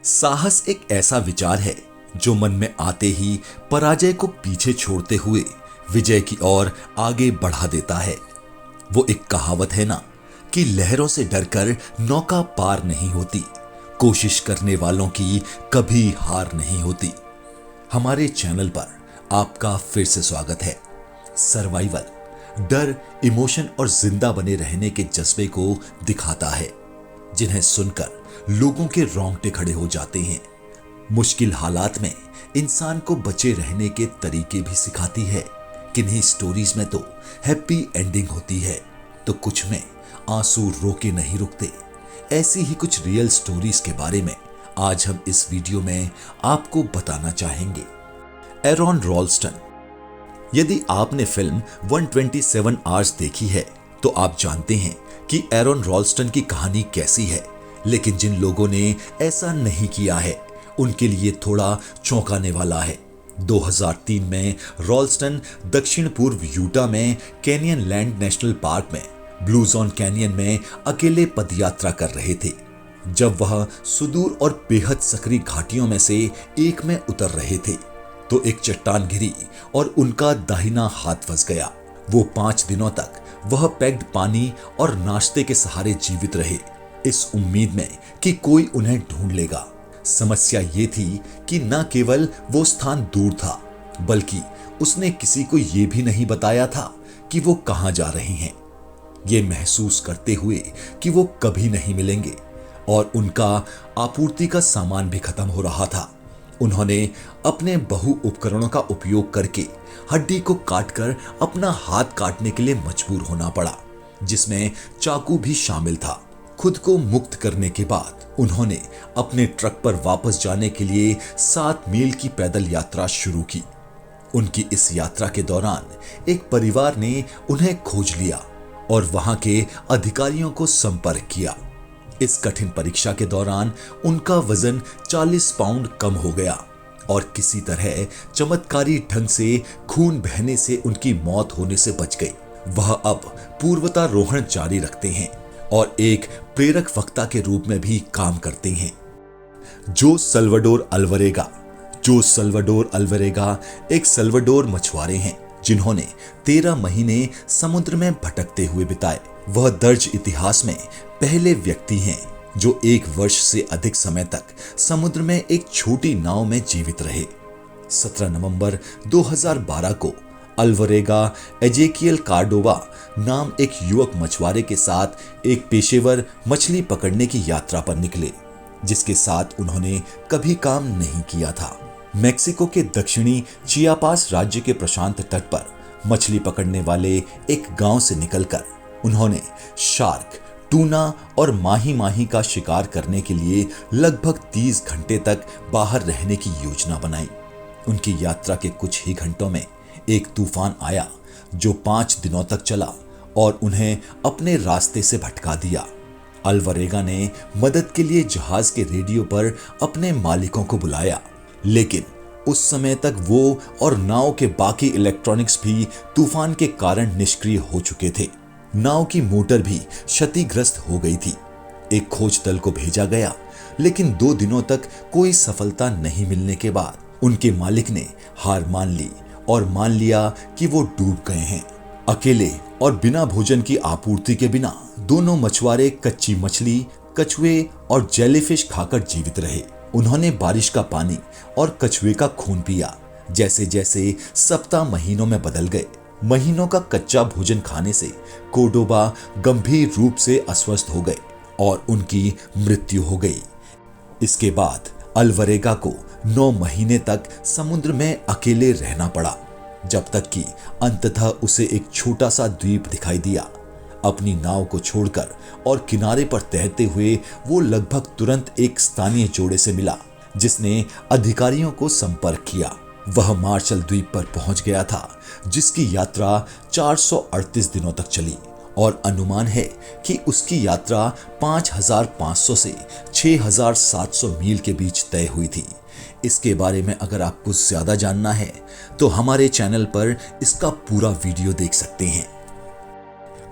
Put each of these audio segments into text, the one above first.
साहस एक ऐसा विचार है जो मन में आते ही पराजय को पीछे छोड़ते हुए विजय की ओर आगे बढ़ा देता है। वो एक कहावत है ना कि लहरों से डरकर नौका पार नहीं होती, कोशिश करने वालों की कभी हार नहीं होती। हमारे चैनल पर आपका फिर से स्वागत है। सर्वाइवल डर, इमोशन और जिंदा बने रहने के जज्बे को दिखाता है, जिन्हें सुनकर लोगों के रोंगटे खड़े हो जाते हैं। मुश्किल हालात में इंसान को बचे रहने के तरीके भी सिखाती है। किन्हीं स्टोरीज में तो हैप्पी एंडिंग होती है, तो कुछ में आंसू रोके नहीं रुकते। ऐसी ही कुछ रियल स्टोरीज के बारे में आज हम इस वीडियो में आपको बताना चाहेंगे। एरॉन रॉल्स्टन। यदि आपने फिल्म 127 आवर्स देखी है तो आप जानते हैं कि एरॉन रॉल्स्टन की कहानी कैसी है। लेकिन जिन लोगों ने ऐसा नहीं किया है उनके लिए थोड़ा चौंकाने वाला है। 2003 में रॉल्स्टन दक्षिण पूर्व यूटा में कैनियन लैंड नेशनल पार्क में ब्लू जोन कैनियन में अकेले पदयात्रा कर रहे थे, जब वह सुदूर और बेहद सकरी घाटियों में से एक में उतर रहे थे तो एक चट्टान गिरी और उनका दाहिना हाथ फंस गया। वो 5 दिनों तक वह पैक्ड पानी और नाश्ते के सहारे जीवित रहे, इस उम्मीद में कि कोई उन्हें ढूंढ लेगा। समस्या ये थी कि न केवल वो स्थान दूर था, बल्कि उसने किसी को ये भी नहीं बताया था कि वो कहां जा रहे हैं। ये महसूस करते हुए कि वो कभी नहीं मिलेंगे और उनका आपूर्ति का सामान भी खत्म हो रहा था, उन्होंने अपने बहु उपकरणों का उपयोग करके हड्डी को काटकर अपना हाथ काटने के लिए मजबूर होना पड़ा, जिसमें चाकू भी शामिल था। खुद को मुक्त करने के बाद उन्होंने अपने ट्रक पर वापस जाने के लिए 7 मील की पैदल यात्रा शुरू की। उनकी इस यात्रा के दौरान एक परिवार ने उन्हें खोज लिया और वहां के अधिकारियों को संपर्क किया। इस कठिन परीक्षा के दौरान उनका वजन 40 पाउंड कम हो गया और किसी तरह चमत्कारी ढंग से खून बहने से उनकी मौत होने से बच गई। वह अब पूर्वतारोहण जारी रखते हैं और एक प्रेरक वक्ता के रूप में भी काम करते हैं। जो सल्वाडोर अल्वारेगा एक सल्वाडोर मछुआरे हैं जिन्होंने 13 महीने समुद्र में भटकते हुए बिताए। वह दर्ज इतिहास में पहले व्यक्ति हैं जो 1 वर्ष से अधिक समय तक समुद्र में एक छोटी नाव में जीवित रहे। 17 नवंबर 2012 को अल्वारेगा एजेकियल कार्डोवा नाम एक युवक मछुआरे के साथ एक पेशेवर मछली पकड़ने की यात्रा पर निकले, जिसके साथ उन्होंने कभी काम नहीं किया था। मेक्सिको के दक्षिणी चियापास राज्य के प्रशांत तट पर मछली पकड़ने वाले एक गांव से निकलकर उन्होंने शार्क, टूना और माही का शिकार करने के लिए लगभग 30 घंटे तक बाहर रहने की योजना बनाई। उनकी यात्रा के कुछ ही घंटों में एक तूफान आया जो 5 दिनों तक चला और उन्हें अपने रास्ते से भटका दिया। अल्वारेगा ने मदद के लिए जहाज के रेडियो पर अपने मालिकों को बुलाया, लेकिन उस समय तक वो और नाव के बाकी इलेक्ट्रॉनिक्स भी तूफान के कारण निष्क्रिय हो चुके थे। नाव की मोटर भी क्षतिग्रस्त हो गई थी। एक खोज दल को भेजा गया, लेकिन 2 दिनों तक कोई सफलता नहीं मिलने के बाद उनके मालिक ने हार मान ली और मान लिया कि वो डूब गए हैं। अकेले और बिना भोजन की आपूर्ति के बिना दोनों मछुआरे कच्ची मछली, कछुए और जेलीफिश खाकर जीवित रहे। उन्होंने बारिश का पानी और कछुए का खून पिया। जैसे जैसे सप्ताह महीनों में बदल गए, महीनों का कच्चा भोजन खाने से कोर्डोबा गंभीर रूप से अस्वस्थ हो गए और उनकी मृत्यु हो गई। इसके बाद अल्वारेगा को 9 महीने तक समुद्र में अकेले रहना पड़ा, जब तक कि अंततः उसे एक छोटा सा द्वीप दिखाई दिया। अपनी नाव को छोड़कर और किनारे पर तैरते हुए वो लगभग तुरंत एक स्थानीय जोड़े से मिला, जिसने अधिकारियों को संपर्क किया। वह मार्शल द्वीप पर पहुंच गया था, जिसकी यात्रा 438 दिनों तक चली और अनुमान है कि उसकी यात्रा 5500 से 6700 मील के बीच तय हुई थी। इसके बारे में अगर आपको ज्यादा जानना है तो हमारे चैनल पर इसका पूरा वीडियो देख सकते हैं।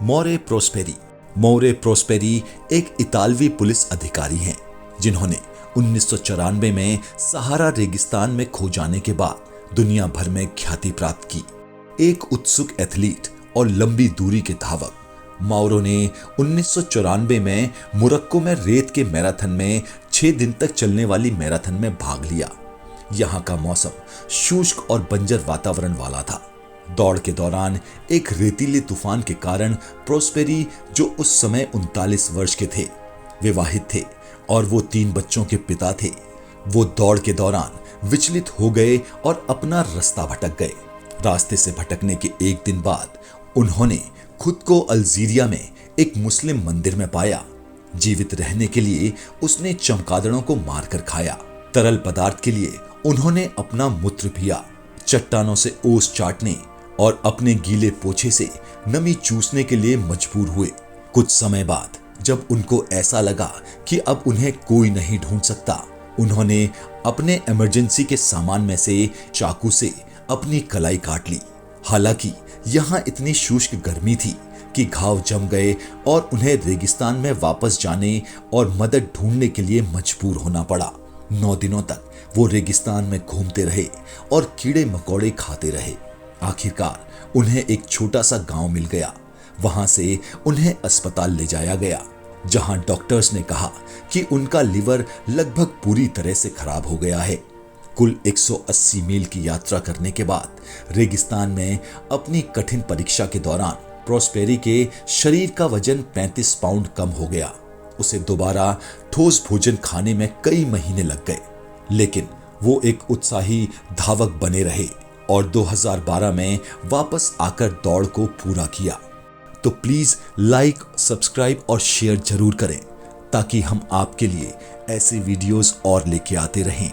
मोरे प्रोस्पेरी एक इतालवी पुलिस अधिकारी हैं जिन्होंने 1994 में सहारा रेगिस्तान में खो जाने के बाद दुनिया भर में ख्याति प्राप्त की। एक उत्सुक एथलीट और लंबी दूरी के धावक, माउरो ने 1994 में मोरक्को में रेत के मैराथन में 6 दिन तक चलने वाली मैराथन में भाग लिया। यहाँ का मौसम शुष्क और बंजर वातावरण वाला था। दौड़ के दौरान एक रेतीले तूफान के कारण प्रोस्पेरी, जो उस समय 39 वर्ष के थे, विवाहित थे और वो 3 बच्चों के पिता थे, वो दौड़ के दौरान विचलित हो गए और अपना रास्ता भटक गए। रास्ते से भटकने के एक दिन बाद उन्होंने खुद को अल्जीरिया में एक मुस्लिम मंदिर में पाया। जीवित रहने के लिए उसने चमगादड़ों को मारकर खाया। तरल पदार्थ के लिए उन्होंने अपना मूत्र पिया। चट्टानों से ओस चाटने और अपने गीले पोछे से नमी चूसने के लिए मजबूर हुए। कुछ समय बाद जब उनको ऐसा लगा कि अब उन्हें कोई नहीं ढूंढ सकता, उन्होंने अपने इमरजेंसी के सामान में से चाकू से अपनी कलाई काट ली। हालांकि यहाँ इतनी शुष्क गर्मी थी कि घाव जम गए और उन्हें रेगिस्तान में वापस जाने और मदद ढूंढने के लिए मजबूर होना पड़ा। 9 दिनों तक वो रेगिस्तान में घूमते रहे और कीड़े मकोड़े खाते रहे। आखिरकार उन्हें एक छोटा सा गांव मिल गया। वहां से उन्हें अस्पताल ले जाया गया, जहां डॉक्टर्स ने कहा कि उनका लिवर लगभग पूरी तरह से खराब हो गया है। कुल 180 मील की यात्रा करने के बाद रेगिस्तान में अपनी कठिन परीक्षा के दौरान प्रोस्पेरी के शरीर का वजन 35 पाउंड कम हो गया। उसे दोबारा ठोस भोजन खाने में कई महीने लग गए, लेकिन वो एक उत्साही धावक बने रहे और 2012 में वापस आकर दौड़ को पूरा किया। तो प्लीज लाइक, सब्सक्राइब और शेयर जरूर करें ताकि हम आपके लिए ऐसे वीडियोस और लेके आते रहें।